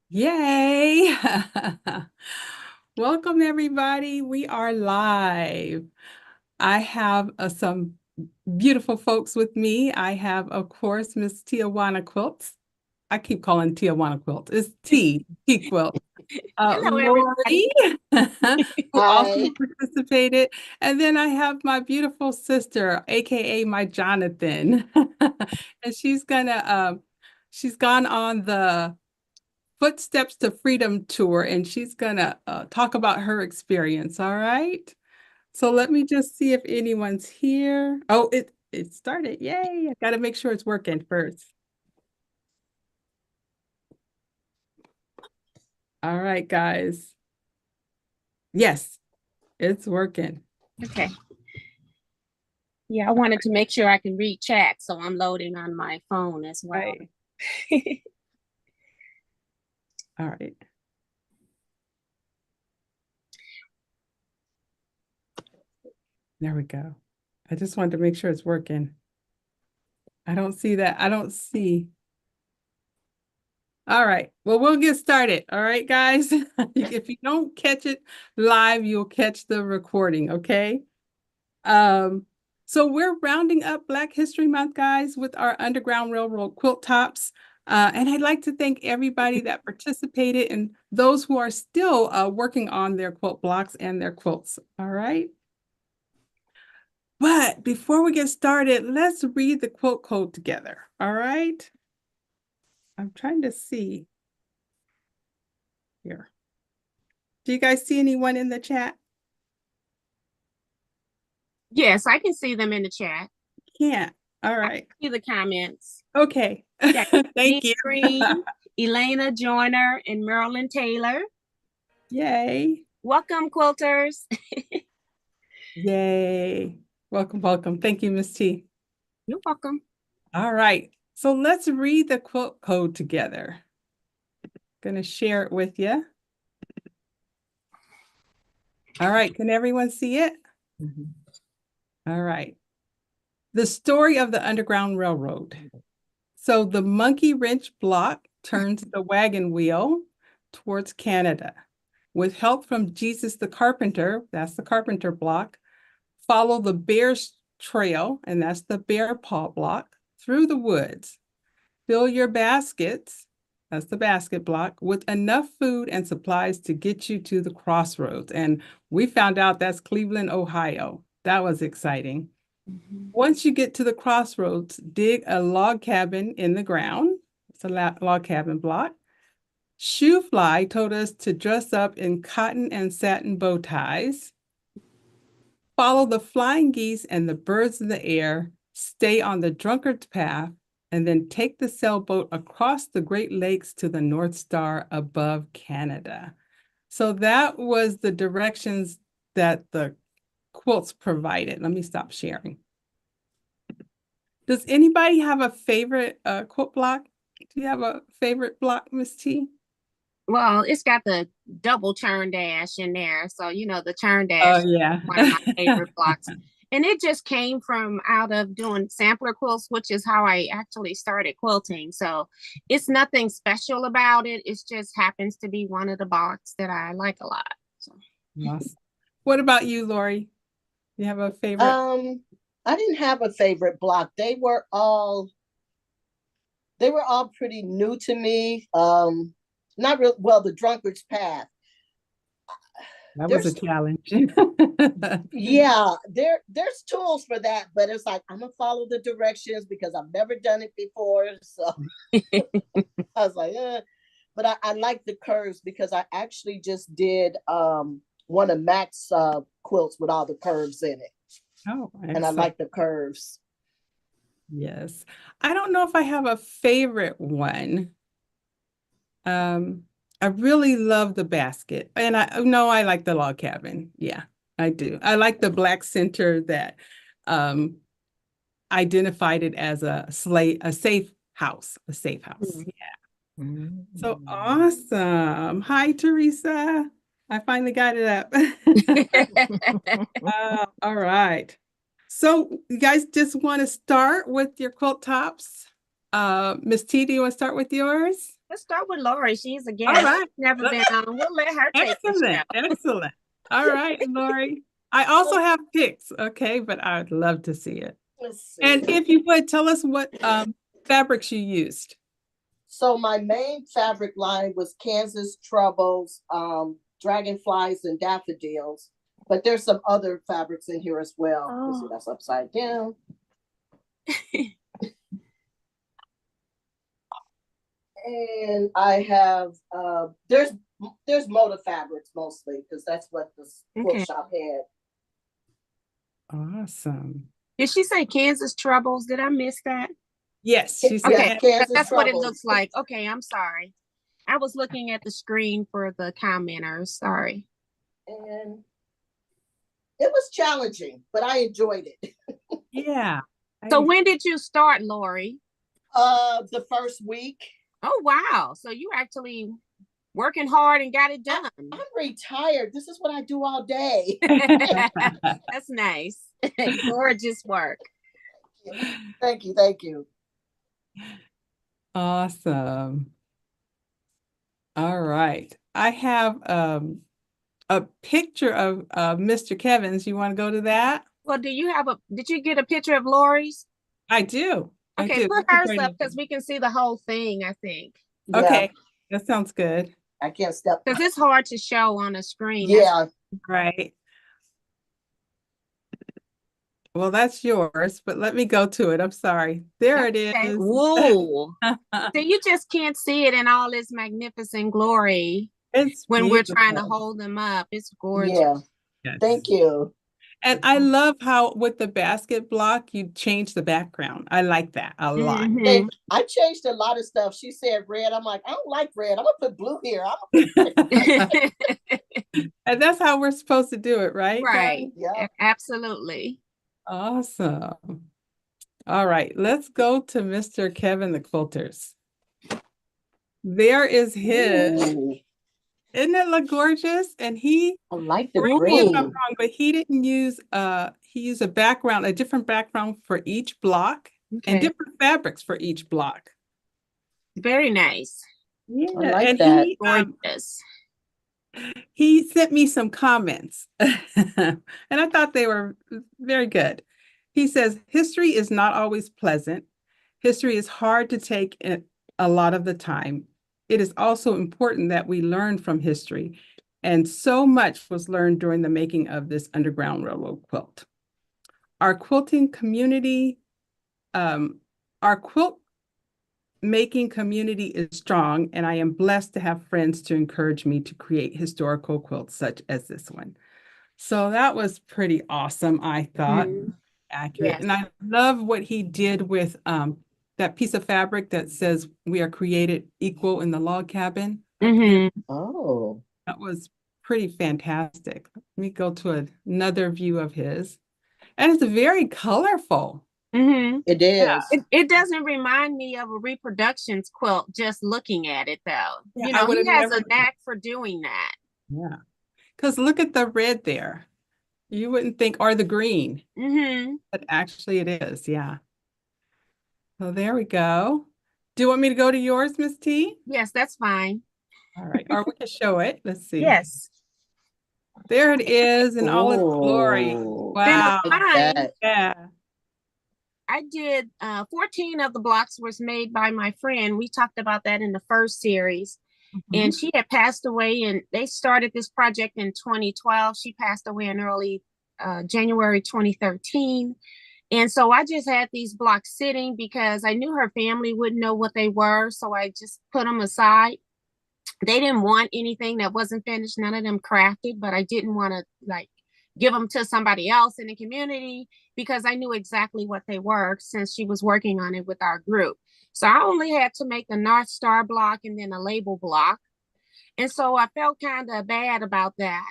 Yay! Welcome, everybody. We are live. I have some beautiful folks with me. I have, of course, Miss Tijuana Quilts. I keep calling Tijuana Quilt. It's T Quilt. Hello, everybody. Lori, who also Hi. participated. And then I have my beautiful sister, AKA my Jonathan. And she's gone on the Footsteps to Freedom tour, and she's gonna talk about her experience. All right. So let me just see if anyone's here. Oh, it started. Yay! I gotta make sure it's working first. All right, guys. Yes, it's working. Okay. Yeah, I wanted to make sure I can read chat, so I'm loading on my phone as well. Right. All right. There we go. I just wanted to make sure it's working. I don't see that. I don't see. All right. Well, we'll get started. All right, guys. If you don't catch it live, you'll catch the recording, okay? So we're rounding up Black History Month, guys, with our Underground Railroad quilt tops. And I'd like to thank everybody that participated and those who are still working on their quilt blocks and their quilts. All right. But before we get started, let's read the quilt code together. All right. I'm trying to see here. Do you guys see anyone in the chat? Yes, I can see them in the chat. Can't. All I right. can see the comments. Okay. Yeah, Thank you. Green, Elena Joyner, and Marilyn Taylor. Yay. Welcome, quilters. Yay. Welcome, welcome. Thank you, Miss T. You're welcome. All right. So let's read the quilt code together. Going to share it with you. All right. Can everyone see it? All right. The story of the Underground Railroad. So the monkey wrench block turns the wagon wheel towards Canada. With help from Jesus the Carpenter, that's the carpenter block, follow the bear's trail, and that's the bear paw block, through the woods. Fill your baskets, that's the basket block, with enough food and supplies to get you to the crossroads. And we found out that's Cleveland, Ohio. That was exciting. Once you get to the crossroads, dig a log cabin in the ground. It's a log cabin block. Shoe Fly told us to dress up in cotton and satin bow ties. Follow the flying geese and the birds in the air, stay on the drunkard's path, and then take the sailboat across the Great Lakes to the North Star above Canada. So that was the directions that the quilts provided. Let me stop sharing. Does anybody have a favorite quilt block? Do you have a favorite block, Miss T? Well, it's got the double churn dash in there. So, the churn Oh, dash is yeah. one of my favorite blocks. And it just came from out of doing sampler quilts, which is how I actually started quilting. So it's nothing special about it. It just happens to be one of the blocks that I like a lot. So. Awesome. What about you, Lori? You have a favorite? I didn't have a favorite block. They were all pretty new to me. Not real well, the drunkard's path. That was a There's challenge. yeah, there's tools for that, but it's like I'm gonna follow the directions because I've never done it before. So I was like, but I like the curves because I actually just did one of Mac's quilts with all the curves in it. Oh, And I excellent. like the curves. Yes. I don't know if I have a favorite one. I really love the basket. And I know I like the log cabin. Yeah, I do. I like the black center that um identified it as a safe house, a safe house. Mhm. Yeah. So awesome. Hi, Teresa. I finally got it up. All right. So you guys just want to start with your quilt tops. Miss T, do you want to start with yours? Let's start with Lori. She's a All guest. right. Never been on. We'll let her take the show. Excellent. Excellent. All right, Lori. I also have pics, okay, but I would love to see it. Let's see. And if you would tell us what fabrics you used. So my main fabric line was Kansas Troubles, Dragonflies, and Daffodils. But there's some other fabrics in here as well. Oh. Let's see, that's upside down. And I have there's motor fabrics mostly because that's what the quilt shop had. Awesome. Did she say Kansas Troubles? Did I miss that? Yes, she said Okay, Kansas that's what it Troubles. looks like. Okay, I'm sorry. I was looking at the screen for the commenters. Sorry. And it was challenging, but I enjoyed it. Yeah. So when did you start, Lori? The first week. Oh, wow. So you actually working hard and got it done. I'm retired. This is what I do all day. That's nice. Gorgeous work. Thank you. Thank you. Awesome. All right. I have a picture of Mr. Kevin's. You want to go to that? Well, did you get a picture of Lori's? I do. Okay, put hers up because we can see the whole thing, I think. Okay, that sounds good. I can't step. Because it's hard to show on a screen. Yeah. Right. Well, that's yours, but let me go to it. I'm sorry. There it is. Whoa. So you just can't see it in all its magnificent glory. It's when beautiful. We're trying to hold them up. It's gorgeous. Yeah. Yes. Thank you. And I love how with the basket block, you change the background. I like that a lot. Mm-hmm. I changed a lot of stuff. She said red. I'm like, I don't like red. I'm going to put blue here. And that's how we're supposed to do it, right? Right. Yeah. Absolutely. Awesome. All right, let's go to Mr. Kevin the Quilters. There is his. Ooh. Isn't it look gorgeous? And I like the correct me green. if I'm wrong, but he didn't use he used a different background for each block and different fabrics for each block. Very nice. Yeah, I like and that. Gorgeous. He sent me some comments and I thought they were very good. He says, history is not always pleasant. History is hard to take in a lot of the time. It is also important that we learn from history. And so much was learned during the making of this Underground Railroad quilt. Our quilting community, our quilt making community is strong, and I am blessed to have friends to encourage me to create historical quilts such as this one. So that was pretty awesome, I thought. Accurate. Yes. And I love what he did with that piece of fabric that says we are created equal in the log cabin. Oh. That was pretty fantastic. Let me go to another view of his. And it's very colorful. It is. Yeah. It doesn't remind me of a reproductions quilt just looking at it though. Yeah, you know, he has a knack for doing that. Yeah. Because look at the red there. You wouldn't think, or the green. But actually it is, yeah. So there we go. Do you want me to go to yours, Miss T? Yes, that's fine. All right, or we can show it. Let's see. Yes. There it is in all its glory. Wow. Yeah. I did 14 of the blocks was made by my friend. We talked about that in the first series. And she had passed away, and they started this project in 2012. She passed away in early January 2013. And so I just had these blocks sitting because I knew her family wouldn't know what they were. So I just put them aside. They didn't want anything that wasn't finished, none of them crafted, but I didn't want to like give them to somebody else in the community because I knew exactly what they were since she was working on it with our group. So I only had to make a North Star block and then a label block. And so I felt kind of bad about that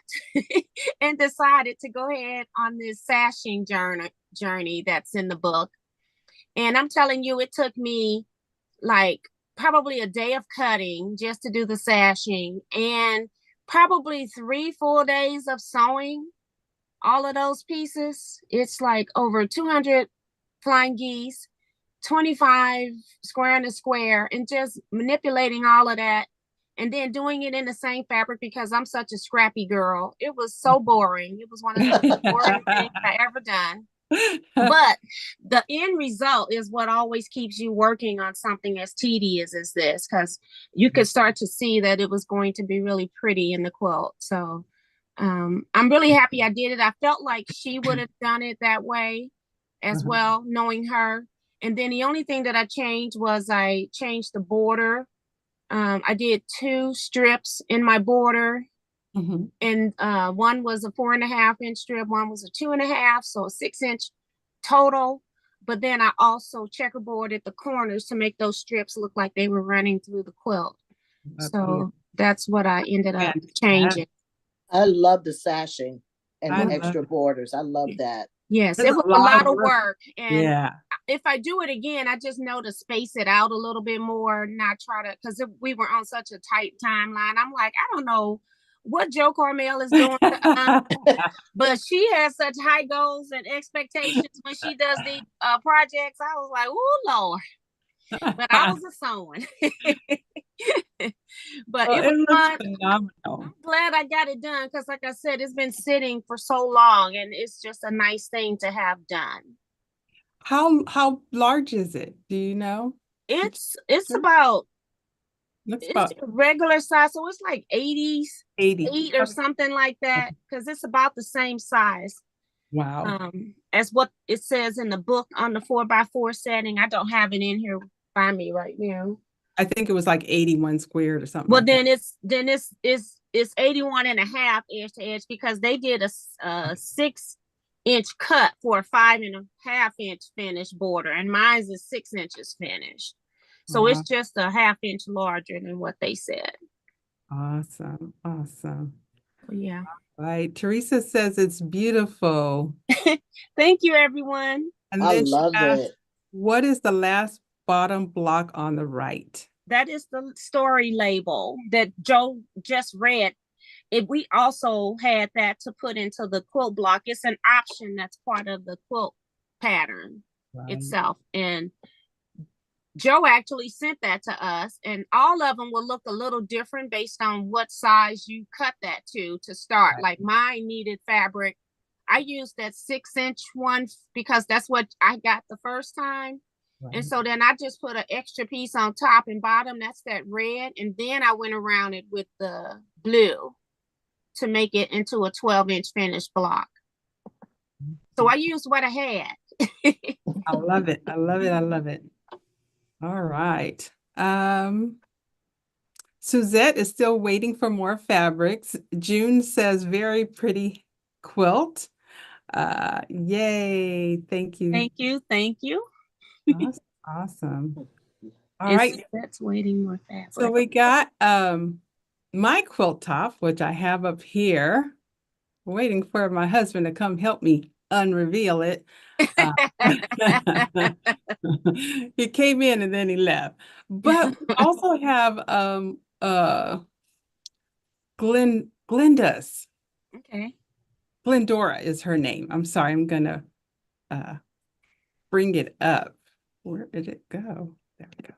and decided to go ahead on this sashing journey that's in the book. And I'm telling you, it took me like probably a day of cutting just to do the sashing and probably 3 full days of sewing all of those pieces. It's like over 200 flying geese, 25 square and a square and just manipulating all of that and then doing it in the same fabric because I'm such a scrappy girl. It was so boring. It was one of the most boring things I ever done. But the end result is what always keeps you working on something as tedious as this, because you could start to see that it was going to be really pretty in the quilt. So I'm really happy I did it. I felt like she would have done it that way as well, knowing her. And then the only thing that I changed was I changed the border. I did 2 strips in my border. And one was a 4.5-inch strip, one was a 2.5, so a 6-inch total. But then I also checkerboarded the corners to make those strips look like they were running through the quilt. So that's what I ended up changing. I love the sashing and the extra borders. I love that. Yes, it was a lot of work. And yeah, if I do it again, I just know to space it out a little bit more, not try to, because we were on such a tight timeline. I'm like, I don't know what Joe Carmel is doing to us, but she has such high goals and expectations when she does these projects. I was like, oh Lord. But I was a sewing. But it was fun. Phenomenal. I'm glad I got it done because, like I said, it's been sitting for so long, and it's just a nice thing to have done. How large is it? Do you know? It's about it's regular size, so it's like 8 or something like that, because it's about the same size. Wow. As what it says in the book on the 4x4 setting. I don't have it in here by me right now. I think it was like 81 squared or something. Well, like it's 81.5 edge to edge because they did a 6-inch cut for a 5.5-inch finished border, and mine's is 6 inches finished. So it's just a 1/2 inch larger than what they said. Awesome. Awesome. Yeah. Right. Teresa says it's beautiful. Thank you, everyone. And then I love it. What is the last bottom block on the right? That is the story label that Joe just read. We also had that to put into the quilt block. It's an option that's part of the quilt pattern itself. And Joe actually sent that to us, and all of them will look a little different based on what size you cut that to start. Like mine needed fabric. I used that 6-inch one because that's what I got the first time. And so then I just put an extra piece on top and bottom. That's that red. And then I went around it with the blue to make it into a 12-inch finished block. So I used what I had. I love it. I love it. I love it. All right. Suzette is still waiting for more fabrics. June says very pretty quilt. Yay. Thank you. Thank you. Thank you. Awesome. All right. That's waiting more fabric. So we got my quilt top, which I have up here, waiting for my husband to come help me unreveal it. He came in and then he left. But we also have Glenda's. Okay. Glendora is her name. I'm sorry, I'm gonna bring it up. Where did it go? There we go.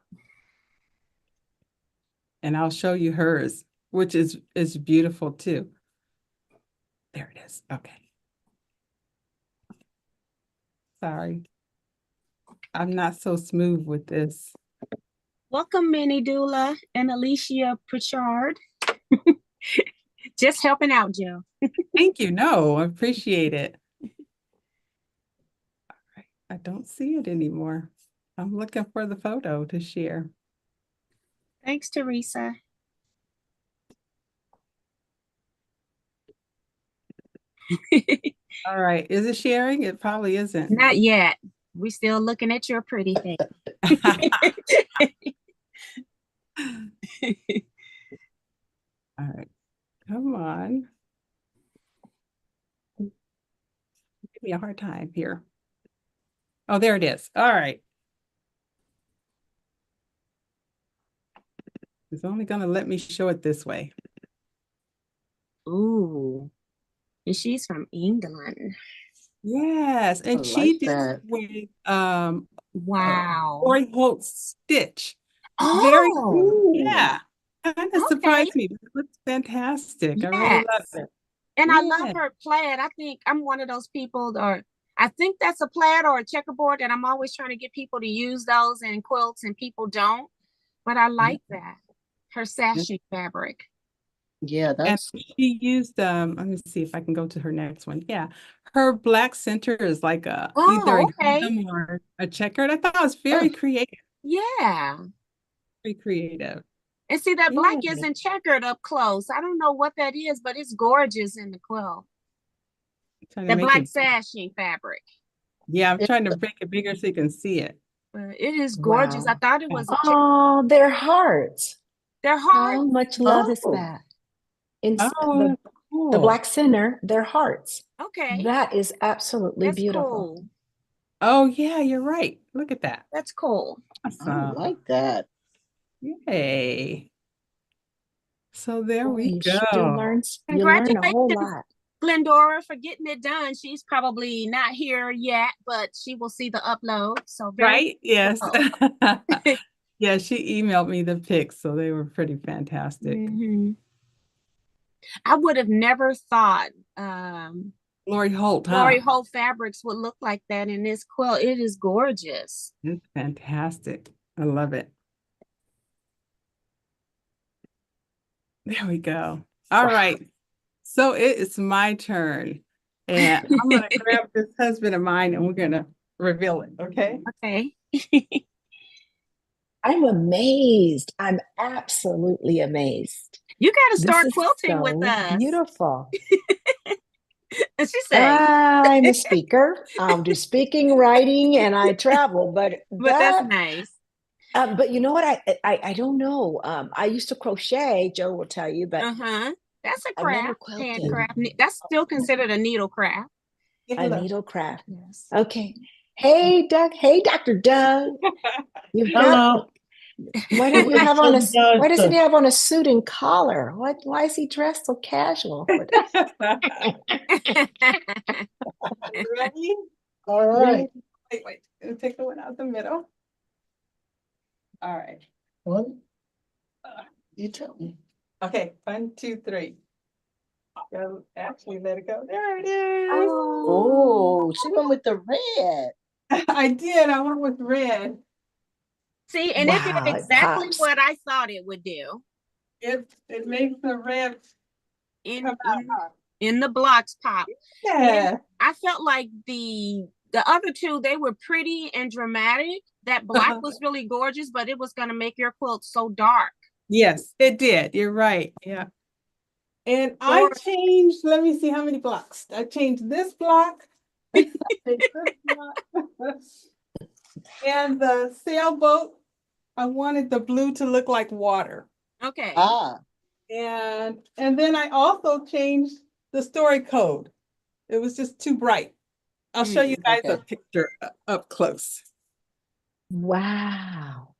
And I'll show you hers, which is beautiful too. There it is. Okay. Sorry. I'm not so smooth with this. Welcome, Minnie Dula and Alicia Pritchard. Just helping out, Joe. Thank you. No, I appreciate it. All right. I don't see it anymore. I'm looking for the photo to share. Thanks, Teresa. All right. Is it sharing? It probably isn't. Not yet. We're still looking at your pretty thing. All right. Come on. Give me a hard time here. Oh, there it is. All right. It's only going to let me show it this way. Ooh. And she's from England. Yes, and she did with Wow. Lori Holt stitch. Very, Oh, yeah, kind of okay. surprised me. It looks fantastic. I really love Yes. it. And I Yeah. love her plaid. I think I'm one of those people, or I think that's a plaid or a checkerboard, and I'm always trying to get people to use those in quilts, and people don't. But I like that. Her sashing fabric. Yeah, And that's she used let me see if I can go to her next one. Yeah. Her black center is like a either Oh, a okay. gingham or a checkered. I thought it was very creative. Yeah. Very creative. And see, that black Yeah. isn't checkered up close. I don't know what that is, but it's gorgeous in the quilt. Trying to The make black it, sashing fabric. yeah, I'm it. trying to make it bigger so you can see it. But it is gorgeous. I Wow. thought it was a Oh, their hearts. They're How hard. much love is Oh, that? In Oh, the that's cool. black center, their hearts. Okay. That is absolutely That's beautiful. cool. Oh, yeah, you're right. Look at that. That's cool. I Awesome. like that. Yay. So there Boy, we you sure go. learn a whole Congratulations, lot. Glendora, for getting it done. She's probably not here yet, but she will see the upload. So very Right? Yes. cool. Yeah, she emailed me the pics, so they were pretty fantastic. Mhm. I would have never thought Lori Holt, huh? Lori Holt fabrics would look like that in this quilt. It is gorgeous. It's fantastic. I love it. There we go. All right. So it is my turn. And I'm going to grab this husband of mine and we're going to reveal it. Okay. Okay. I'm amazed. I'm absolutely amazed. You got to This start is quilting with so us. beautiful. And she said, I'm a speaker. I do speaking, writing, and I travel. But but that's that, nice. but you know what? I don't know. I used to crochet. Joe will tell you, but Uh-huh. That's a I've never craft, quilted. handcraft. That's still considered a needle craft. A needle craft. Yes. Okay. Hey, Doug. Hey, Dr. Doug. You've got. Why don't you have on a? Why doesn't he have on a suit and collar? What? Why is he dressed so casual? Ready? All right. Wait. Gonna take the one out the middle. All right. One. You tell me. Okay. 1, 2, 3. Go, actually, let it go. There it is. Oh, she went with the red. I did. I went with red. See, and it did Wow, it exactly pops. what I thought it would do. It makes the red come out. In the blocks pop. Yeah. And I felt like the other two, they were pretty and dramatic. That black was really gorgeous, but it was going to make your quilt so dark. Yes, it did. You're right. Yeah. And I changed, let me see how many blocks. I changed this block. I changed this block. And the sailboat, I wanted the blue to look like water. Okay. And then I also changed the story code. It was just too bright. I'll show you guys a picture up close. Wow.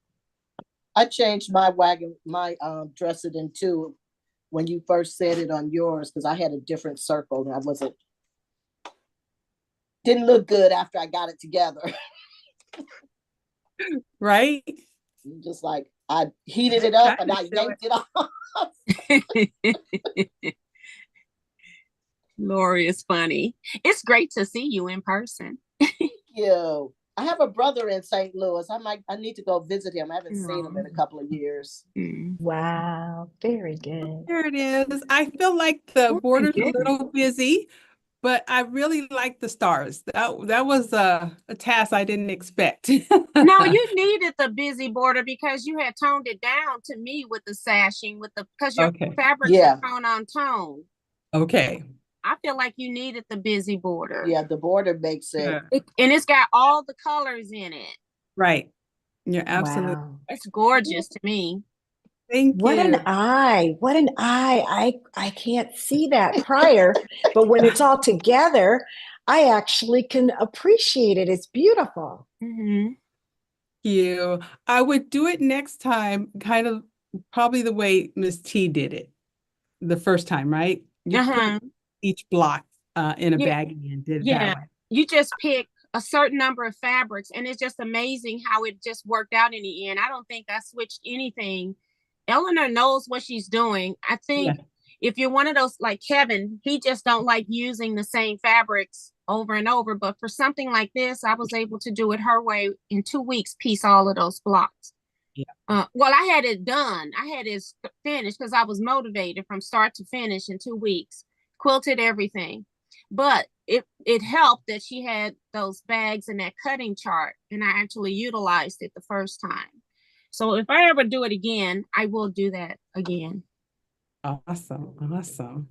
I changed my dress it in two when you first said it on yours because I had a different circle and I didn't look good after I got it together. Right? Just like I heated it up and I yanked it off. Lori is funny. It's great to see you in person. Thank you. I have a brother in St. Louis. I need to go visit him. I haven't seen him in a couple of years. Wow, very good. There it is. I feel like the border's a little busy, but I really like the stars. That was a task I didn't expect. No, you needed the busy border because you had toned it down to me with the sashing, because your fabrics are tone on tone. Okay. I feel like you needed the busy border. Yeah, the border makes it. And it's got all the colors in it. Right. You're absolutely. Wow. It's gorgeous to me. Thank you. What an eye. What an eye. I can't see that prior, but when it's all together, I actually can appreciate it. It's beautiful. Thank you. I would do it next time, kind of probably the way Miss T did it the first time, right? You put each block in a baggie and did it that way. You just pick a certain number of fabrics, and it's just amazing how it just worked out in the end. I don't think I switched anything. Eleanor knows what she's doing. I think if you're one of those like Kevin, he just don't like using the same fabrics over and over. But for something like this, I was able to do it her way in 2 weeks, piece all of those blocks. Well, I had it done. I had it finished because I was motivated from start to finish in 2 weeks, quilted everything. But it helped that she had those bags and that cutting chart, and I actually utilized it the first time. So if I ever do it again, I will do that again. Awesome. Awesome.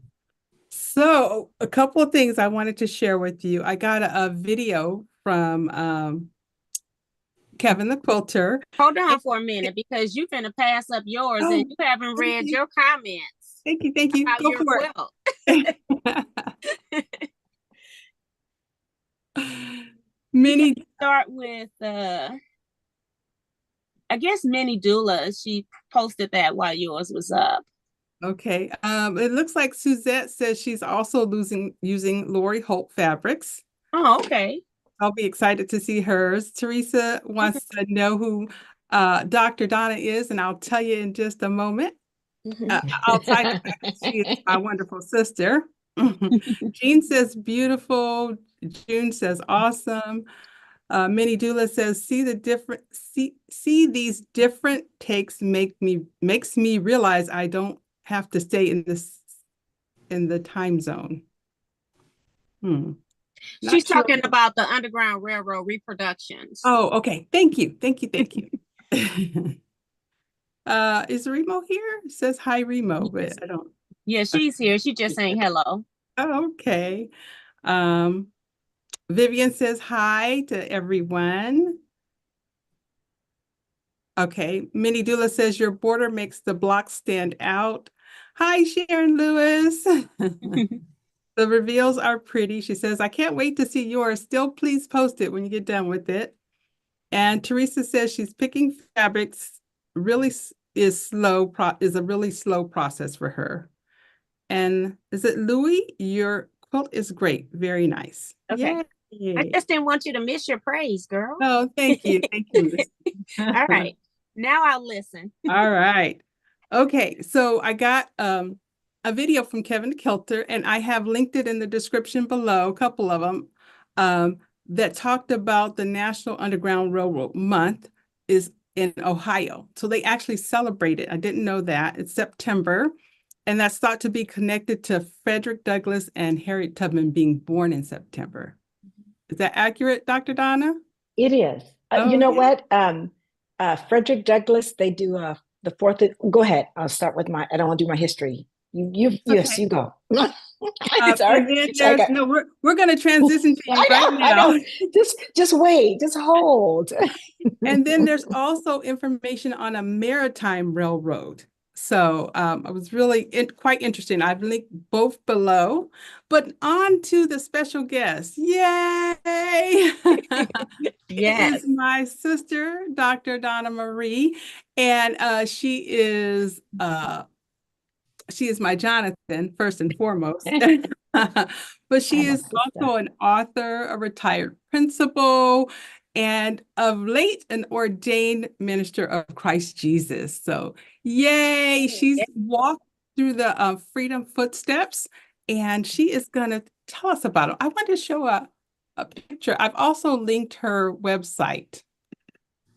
So a couple of things I wanted to share with you. I got a video from Kevin the quilter. Hold on for a minute, because you're going to pass up yours and you haven't read your comments. Thank you. Thank you. About Go your for quilt. Minnie, start with I guess Minnie Dula. She posted that while yours was up. okay. It looks like Suzette says she's also using Lori Holt fabrics. Oh, okay. I'll be excited to see hers. Teresa wants to know who Dr. Donna is, and I'll tell you in just a moment. Outside the fact that she is my wonderful sister. Jean says beautiful. June says awesome. Minnie Dula says, see these different takes makes me realize I don't have to stay in the time zone. She's talking about the Underground Railroad reproductions. Oh, okay. Thank you. Thank you. Thank you. Is Remo here? It says hi, Remo, but I don't. Yeah, she's here. She just saying hello. Okay. Vivian says hi to everyone. Okay. Minnie Dula says your border makes the block stand out. Hi, Sharon Lewis. The reveals are pretty. She says, I can't wait to see yours. Still, please post it when you get done with it. And Teresa says she's picking fabrics really is a really slow process for her. And is it Louie? Your quilt is great. Very nice. Okay. Yay. I just didn't want you to miss your praise, girl. Oh, thank you. Thank you. All right. Now I'll listen. All right. Okay. So I got a video from Kevin the Quilter, and I have linked it in the description below, a couple of them, that talked about the National Underground Railroad Month is in Ohio. So they actually celebrate it. I didn't know that. It's September, and that's thought to be connected to Fredrick Douglas and Harriet Tubman being born in September. Is that accurate, Dr. Donna? It is. You know what? Fredrick Douglass, they do the 4th. Go ahead. I'll start with I don't want to do my history. Yes, you go. Sorry. No, we're going to transition to you right now. Just wait, just hold. And then there's also information on a maritime railroad. So it was really quite interesting. I've linked both below, but on to the special guest. Yay! Yes. It is my sister, Dr. Donna Marie, and she is my Jonathan, first and foremost. But she is also an author, a retired principal, and of late an ordained minister of Christ Jesus. So yay, she's walked through the freedom footsteps, and she is going to tell us about it. I want to show a picture. I've also linked her website.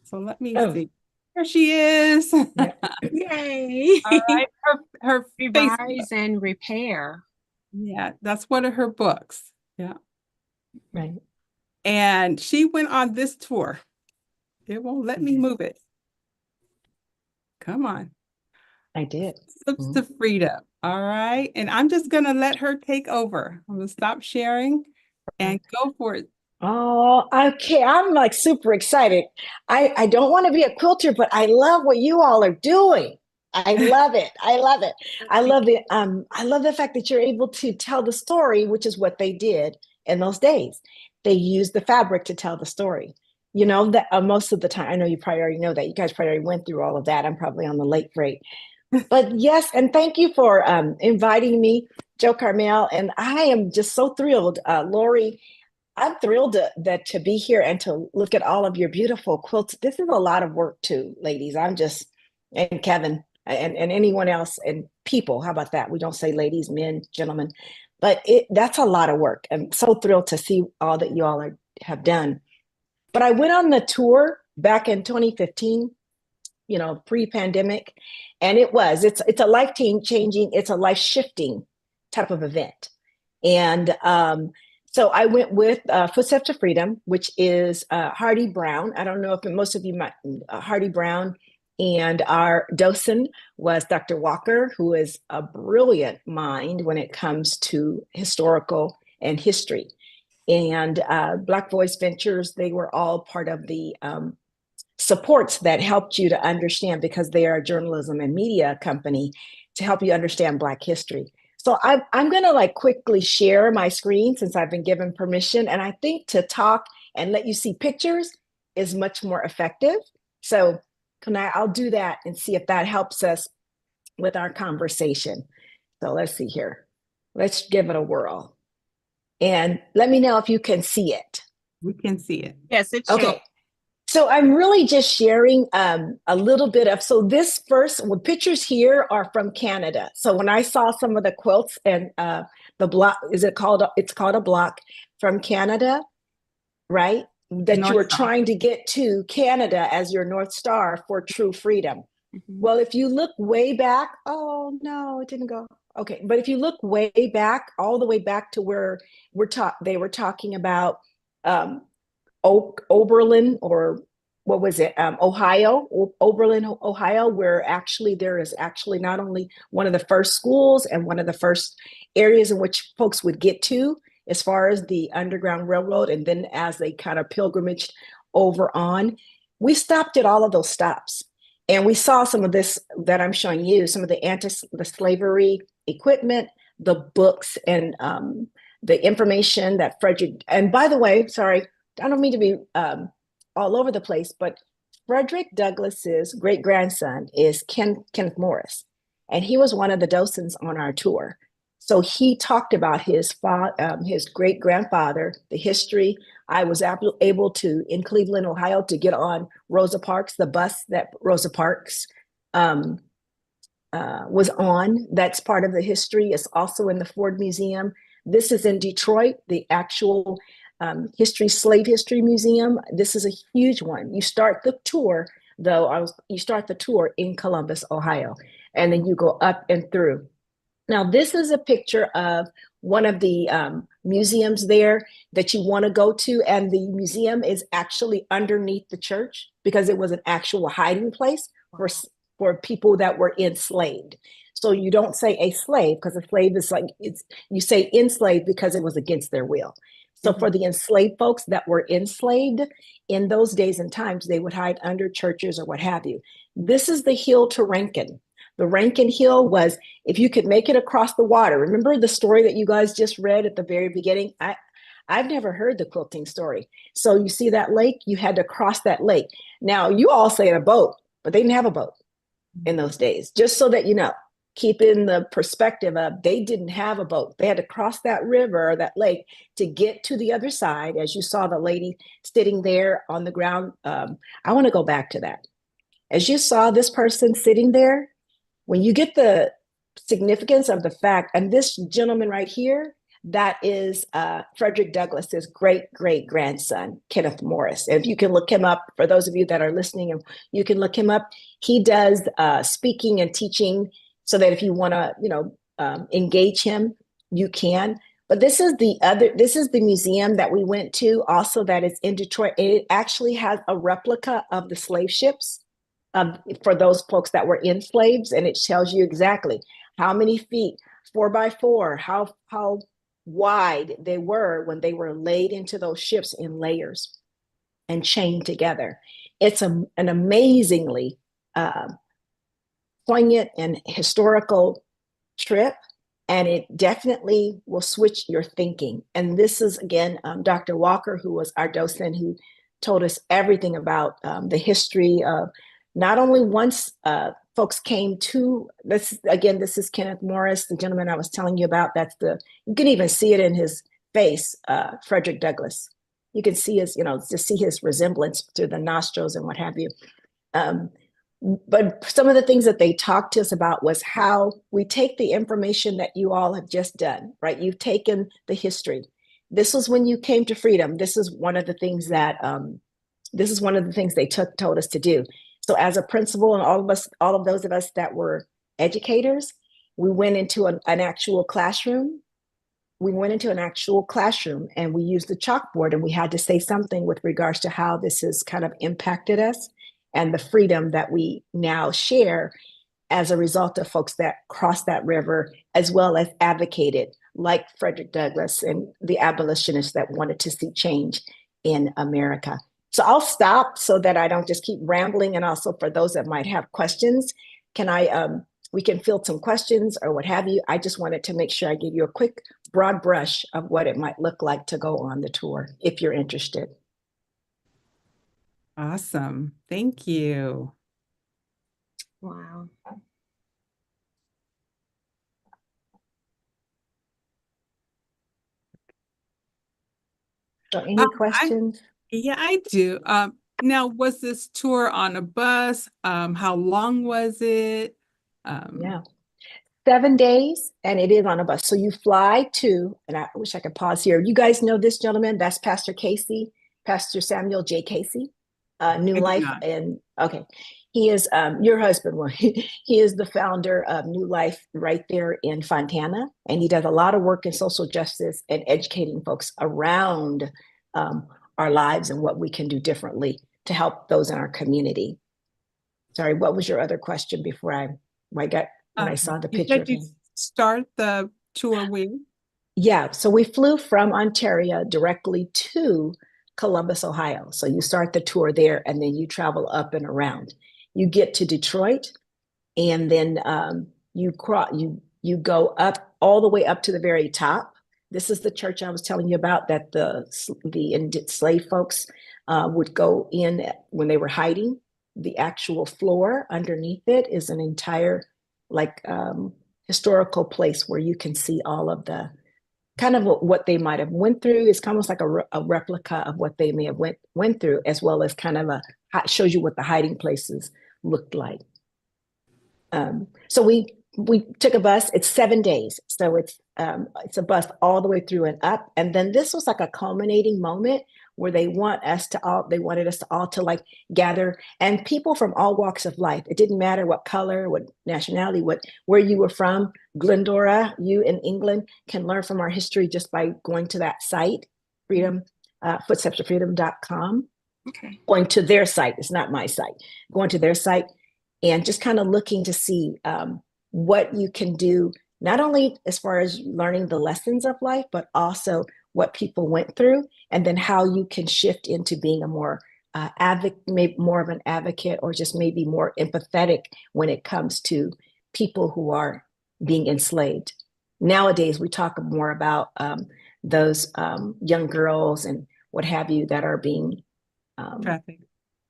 So let me see. There she is. Yay. All right. Her Revise and Repair. Yeah, that's one of her books. Yeah. Right. And she went on this tour. It won't let me move it. Come on. I did. Slips to freedom. All right. And I'm just going to let her take over. I'm going to stop sharing and go for it. Oh, okay. I'm like super excited. I don't want to be a quilter, but I love what you all are doing. I love it. I love it. I love it. I love the fact that you're able to tell the story, which is what they did in those days. They used the fabric to tell the story. You know, that most of the time, I know you probably already know that. You guys probably already went through all of that. I'm probably on the late freight. But yes, and thank you for inviting me, Joe Carmel. And I am just so thrilled. Lori, I'm thrilled to be here and to look at all of your beautiful quilts. This is a lot of work too, ladies. And Kevin and anyone else and people. How about that? We don't say ladies, men, gentlemen, but that's a lot of work. I'm so thrilled to see all that you all have done. But I went on the tour back in 2015, pre-pandemic, and it's a life-changing, it's a life-shifting type of event. And so I went with Footsteps to Freedom, which is Hardy Brown. I don't know if most of you might, Hardy Brown, and our docent was Dr. Walker, who is a brilliant mind when it comes to historical and history. And Black Voice Ventures, they were all part of the supports that helped you to understand, because they are a journalism and media company, to help you understand Black history. So I'm going to quickly share my screen since I've been given permission. And I think to talk and let you see pictures is much more effective. So I'll do that and see if that helps us with our conversation. So let's see here. Let's give it a whirl. And let me know if you can see it. We can see it. Yes, it's okay. So I'm really just sharing a little bit of, pictures here are from Canada. So when I saw some of the quilts and the block, it's called a block from Canada, right? That you were trying to get to Canada as your North Star for true freedom. Mm-hmm. Well, if you look way back, oh no, it didn't go. Okay, but if you look way back, all the way back to where they were talking about Oberlin, or what was it? Ohio, Oberlin, Ohio, where there is not only one of the first schools and one of the first areas in which folks would get to as far as the Underground Railroad. And then as they kind of pilgrimaged over on, we stopped at all of those stops. And we saw some of this that I'm showing you, some of the slavery equipment, the books, and the information that Fredrick, and by the way, sorry, I don't mean to be all over the place, but Fredrick Douglass's great-grandson is Kenneth Morris, and he was one of the docents on our tour. So he talked about his great-grandfather, the history. I was able to, in Cleveland, Ohio, to get on Rosa Parks, the bus that Rosa Parks was on. That's part of the history. It's also in the Ford Museum. This is in Detroit, the actual slave history museum. This is a huge one. You start the tour, in Columbus, Ohio, and then you go up and through. Now, this is a picture of one of the museums there that you want to go to, and the museum is actually underneath the church because it was an actual hiding place for people that were enslaved. So you don't say a slave, because a slave is you say enslaved because it was against their will. So for the enslaved folks that were enslaved in those days and times, they would hide under churches or what have you. This is the hill to Rankin. The Rankin Hill was, if you could make it across the water. Remember the story that you guys just read at the very beginning? I've never heard the quilting story. So you see that lake, you had to cross that lake. Now you all say a boat, but they didn't have a boat in those days, just so that you know. Keep in the perspective of, they didn't have a boat. They had to cross that river or that lake to get to the other side. As you saw the lady sitting there on the ground. I want to go back to that. As you saw this person sitting there, when you get the significance of the fact, and this gentleman right here, that is Fredrick Douglass's great-great-grandson, Kenneth Morris. If you can look him up, for those of you that are listening, you can look him up. He does speaking and teaching, so that if you want to, engage him, you can. But this is the museum that we went to, also, that is in Detroit. It actually has a replica of the slave ships for those folks that were enslaved, and it tells you exactly how many feet, 4x4, how wide they were when they were laid into those ships in layers and chained together. It's an amazingly poignant and historical trip, and it definitely will switch your thinking. And this is, again, Dr. Walker, who was our docent, who told us everything about the history of not only once folks came to this. Again, this is Kenneth Morris, the gentleman I was telling you about. You can even see it in his face, Fredrick Douglass. You can see his, to see his resemblance through the nostrils and what have you. But some of the things that they talked to us about was how we take the information that you all have just done, right? You've taken the history. This was when you came to freedom. This is one of the things that they told us to do. So as a principal and all of those of us that were educators, we went into an actual classroom. We went into an actual classroom and we used the chalkboard, and we had to say something with regards to how this has kind of impacted us and the freedom that we now share as a result of folks that crossed that river, as well as advocated, like Fredrick Douglass and the abolitionists that wanted to see change in America. So I'll stop so that I don't just keep rambling. And also for those that might have questions, we can field some questions or what have you. I just wanted to make sure I give you a quick broad brush of what it might look like to go on the tour, if you're interested. Awesome. Thank you. Wow. So any questions? Yeah, I do. Now, was this tour on a bus? How long was it? Yeah. 7 days, and it is on a bus. So you fly to, and I wish I could pause here. You guys know this gentleman? That's Pastor Casey, Pastor Samuel J. Casey, New Life. And okay, he is your husband. Well, he is the founder of New Life right there in Fontana, and he does a lot of work in social justice and educating folks around our lives and what we can do differently to help those in our community. Sorry, what was your other question before I got when I saw the picture? You start the tour where? Yeah, so we flew from Ontario directly to Columbus, Ohio. So you start the tour there, and then you travel up and around. You get to Detroit, and then you go up all the way up to the very top. This is the church I was telling you about that the enslaved folks would go in when they were hiding. The actual floor underneath it is an entire historical place where you can see all of the kind of what they might have went through. It's almost like a replica of what they may have went through, as well as kind of shows you what the hiding places looked like. So we took a bus. It's 7 days, so it's a bus all the way through and up. And then this was like a culminating moment where they wanted us to all to like gather, and people from all walks of life. It didn't matter what color, what nationality, where you were from. Glendora, you in England can learn from our history just by going to that site, footstepsofreedom.com. Okay. Going to their site. It's not my site. Going to their site and just kind of looking to see what you can do, not only as far as learning the lessons of life, but also what people went through, and then how you can shift into being a more maybe more of an advocate, or just maybe more empathetic when it comes to people who are being enslaved. Nowadays, we talk more about those young girls and what have you that are being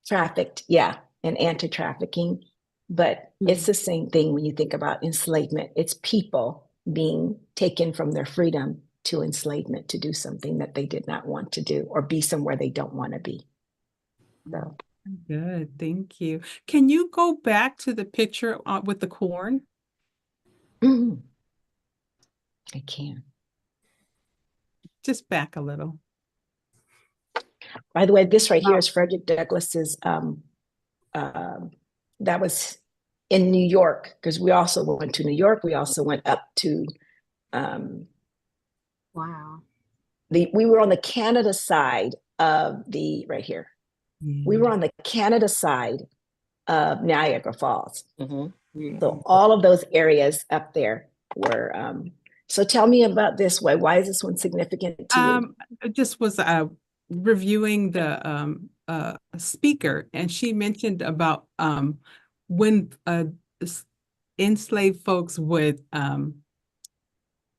trafficked, yeah, and anti-trafficking. But it's the same thing when you think about enslavement. It's people being taken from their freedom to enslavement to do something that they did not want to do, or be somewhere they don't want to be. So good, thank you. Can you go back to the picture with the corn? I can. Just back a little. By the way, this right here is Fredrick Douglass's. That was in New York, because we also went to New York. We also went up to. Wow. We were on the Canada side of right here. We were on the Canada side of Niagara Falls. So all of those areas up there were. So tell me about this. Why is this one significant to you? I just was reviewing the speaker, and she mentioned about when enslaved folks would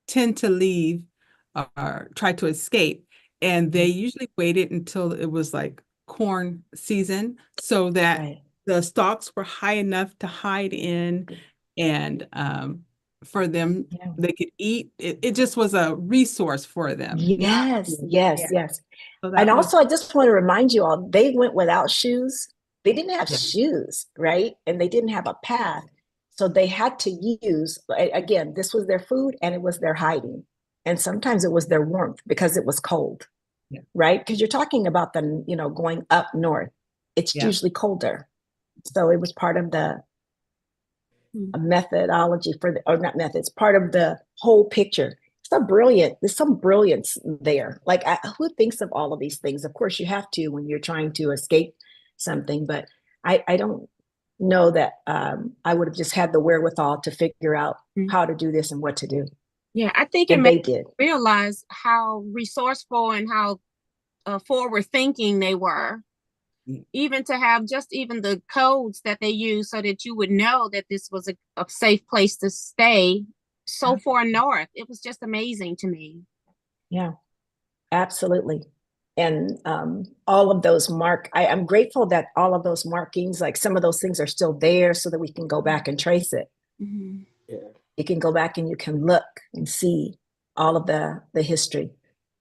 tend to leave or try to escape, and they usually waited until it was like corn season, so that the stalks were high enough to hide in, and for them. Yeah. They could eat. It just was a resource for them. Yes, yes, yes. So And that was, also, I just want to remind you all, they went without shoes. They didn't have Yeah. shoes, right? And they didn't have a path. So they had to use, again, this was their food and it was their hiding. And sometimes it was their warmth because it was cold, Yeah. right? Because you're talking about them, going up north. It's Yeah. usually colder. So it was part of the methodology or not methods, part of the whole picture. There's some brilliance there. Like, who thinks of all of these things? Of course, you have to when you're trying to escape something, but I don't know that I would have just had the wherewithal to figure out how to do this and what to do. Yeah, I think it And made they did. realize how resourceful and how forward thinking they were. Even to have just even the codes that they use so that you would know that this was a safe place to stay so far north. It was just amazing to me. Yeah, absolutely. And all of those I'm grateful that all of those markings, like some of those things are still there so that we can go back and trace it. Mm-hmm. Yeah. You can go back and you can look and see all of the history.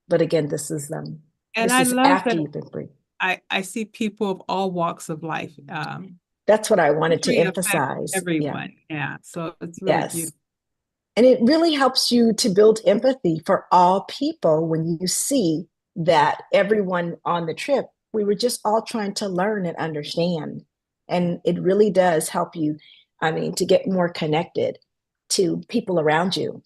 But again, this is and this I is love after that you've been free. I see people of all walks of life. That's what I wanted to History affects emphasize. everyone. Yeah. So it's really Yes. beautiful. And it really helps you to build empathy for all people when you see that everyone on the trip, we were just all trying to learn and understand. And it really does help you, to get more connected to people around you.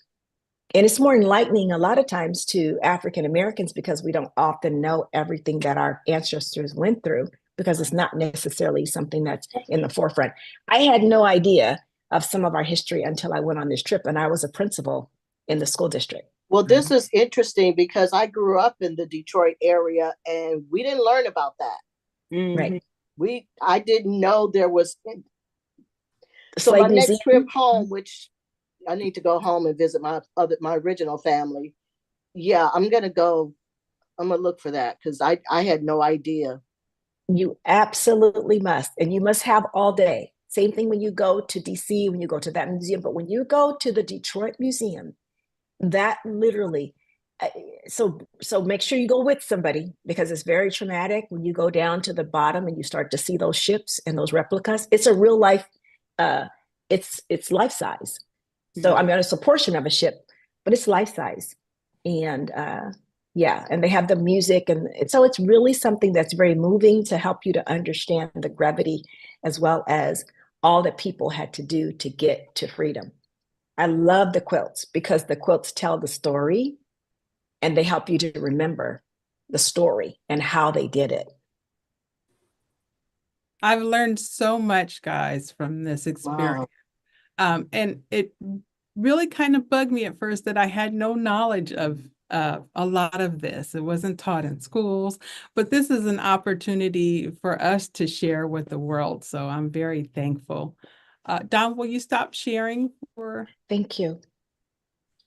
And it's more enlightening a lot of times to African Americans because we don't often know everything that our ancestors went through because it's not necessarily something that's in the forefront. I had no idea of some of our history until I went on this trip, and I was a principal in the school district. Well, this is interesting because I grew up in the Detroit area and we didn't learn about that. Right. I didn't know there was. So Slave my museum. next trip home, which I need to go home and visit my original family. Yeah, I'm gonna look for that because I had no idea. You absolutely must. And you must have all day. Same thing when you go to DC, when you go to that museum. But when you go to the Detroit Museum, that literally, so make sure you go with somebody because it's very traumatic when you go down to the bottom and you start to see those ships and those replicas. It's a real life, it's life size. So it's a portion of a ship, but it's life size. And and they have the music. And so it's really something that's very moving to help you to understand the gravity as well as all that people had to do to get to freedom. I love the quilts because the quilts tell the story and they help you to remember the story and how they did it. I've learned so much, guys, from this experience. Wow. And it really kind of bugged me at first that I had no knowledge of a lot of this. It wasn't taught in schools, but this is an opportunity for us to share with the world. So I'm very thankful. Don, will you stop sharing? Thank you.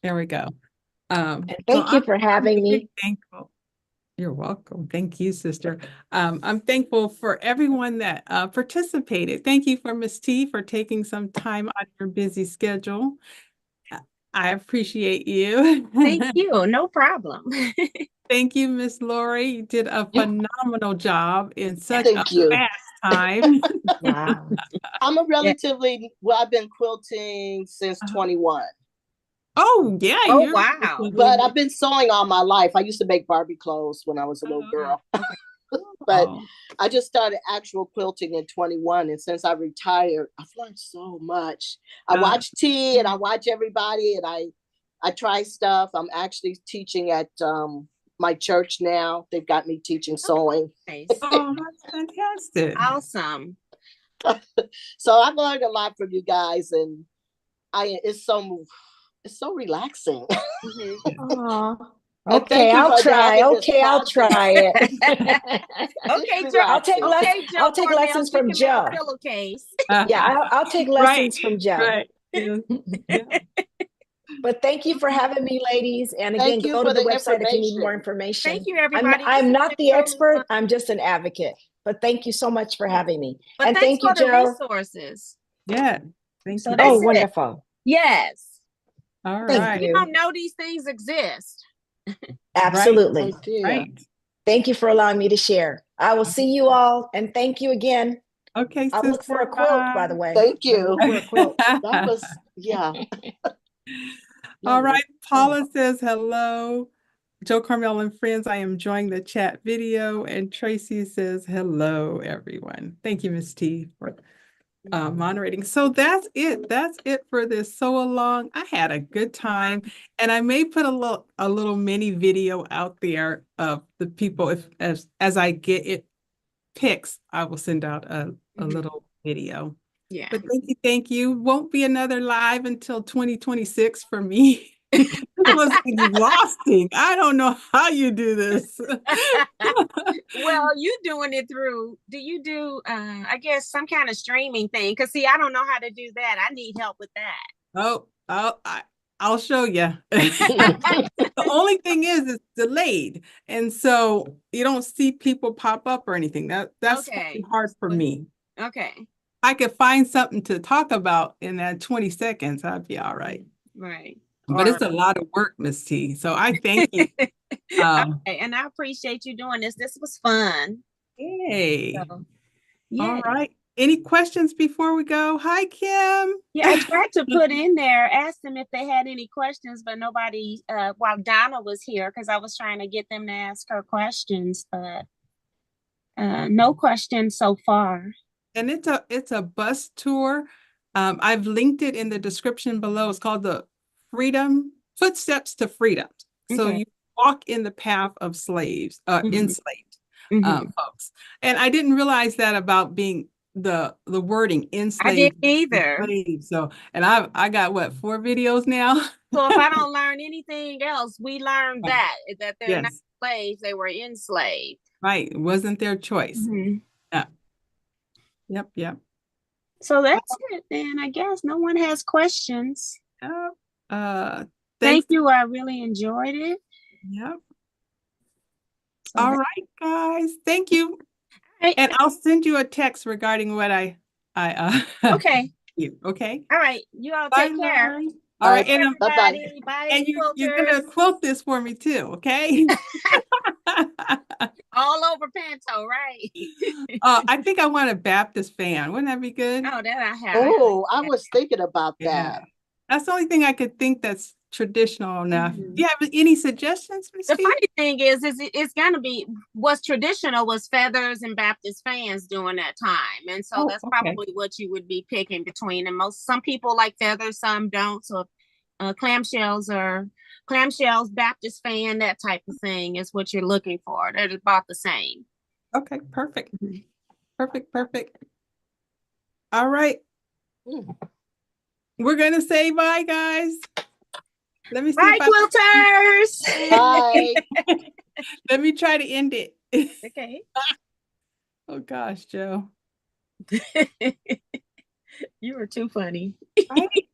There we go. And thank you for having me. Thankful. You're welcome. Thank you, sister. I'm thankful for everyone that participated. Thank you for Miss T for taking some time out of your busy schedule. I appreciate you. Thank you. No problem. Thank you, Miss Lori. You did a phenomenal job in such Thank you. fast time. Wow. I'm I've been quilting since 21. Oh, yeah. Oh, wow. But I've been sewing all my life. I used to make Barbie clothes when I was a little girl. But I just started actual quilting in 21. And since I retired, I've learned so much. I watch T and I watch everybody and I try stuff. I'm actually teaching at my church now. They've got me teaching sewing. Nice. Oh, that's fantastic. Awesome. So I've learned a lot from you guys and it's so relaxing. Okay, I'll try. Okay, I'll try it. Okay, Joe. I'll take lessons from Joe. Pillowcase. Yeah, I'll take lessons from Joe. Right. Yeah. But thank you for having me, ladies. And again, go to the website if you need more information. Thank you, everybody. I'm not the expert. I'm just an advocate. But thank you so much for having me. But and thank you, for the Joe. resources. Yeah. Thank you. Oh, wonderful. Yes. All Thank right. You you. don't know these things exist. Absolutely. Right. Thank you for allowing me to share. I will see you all, and thank you again. Okay, I'll look for a sister, quilt, by bye. the way. Thank I'll you. look for a quilt. That was, yeah. All right. Paula says hello. Joe Carmel and friends, I am enjoying the chat video. And Tracy says hello, everyone. Thank you, Miss T, for moderating. So that's it. That's it for this sew along. I had a good time, and I may put a little mini video out there of the people if as I get it pics, I will send out a little video. Yeah. But thank you. Won't be another live until 2026 for me. This was exhausting. I don't know how you do this. Well, you doing it through, do you do, I guess, some kind of streaming thing? Because, see, I don't know how to do that. I need help with that. Oh, I'll show you. The only thing is it's delayed. And so you don't see people pop up or anything. That's Okay. hard for me. Okay. I could find something to talk about in that 20 seconds. I'd be all right. Right. But it's a lot of work, Miss T. So I thank you. Okay, and I appreciate you doing this. This was fun. Hey. So, All yeah. right. Any questions before we go? Hi, Kim. Yeah, I tried to put in there, ask them if they had any questions, but nobody, while Donna was here, because I was trying to get them to ask her questions, but no questions so far. And it's a bus tour. I've linked it in the description below. It's called the Footsteps to Freedom. So Okay. you walk in the path of slaves, enslaved folks. And I didn't realize that about being the wording enslaved. I didn't either. Enslaved. So, and I got what, 4 videos now? So if I don't learn anything else, we learned that they're not Yes. slaves, they were enslaved. Right. It wasn't their choice. Yeah. Yep. So that's it then. I guess no one has questions. Thank Thank you. I really enjoyed it. Yep. So All right, guys. Thank you. right. And I'll send you a text regarding what I Okay. you. Okay. All right. You all Bye, take care. Lauren. All right. And Everybody. Bye. and you're Quilters. gonna quilt this for me too, okay? All over Panto, right? I think I want a Baptist fan. Wouldn't that be good? Oh, that I have. Oh, I was thinking about that. Yeah. That's the only thing I could think that's traditional enough. Do you have any suggestions, Ms. The T? funny thing is it's gonna be what's traditional was feathers and Baptist fans during that time, and so that's probably what you would be picking between. And some people like feathers, some don't. So clamshells, Baptist fan, that type of thing is what you're looking for. They're about the same. Okay, perfect. Perfect. All right. We're gonna say bye, guys. Let me see. Bye, quilters. Bye. Let me try to end it. Okay. Oh gosh, Joe. You were too funny. Right?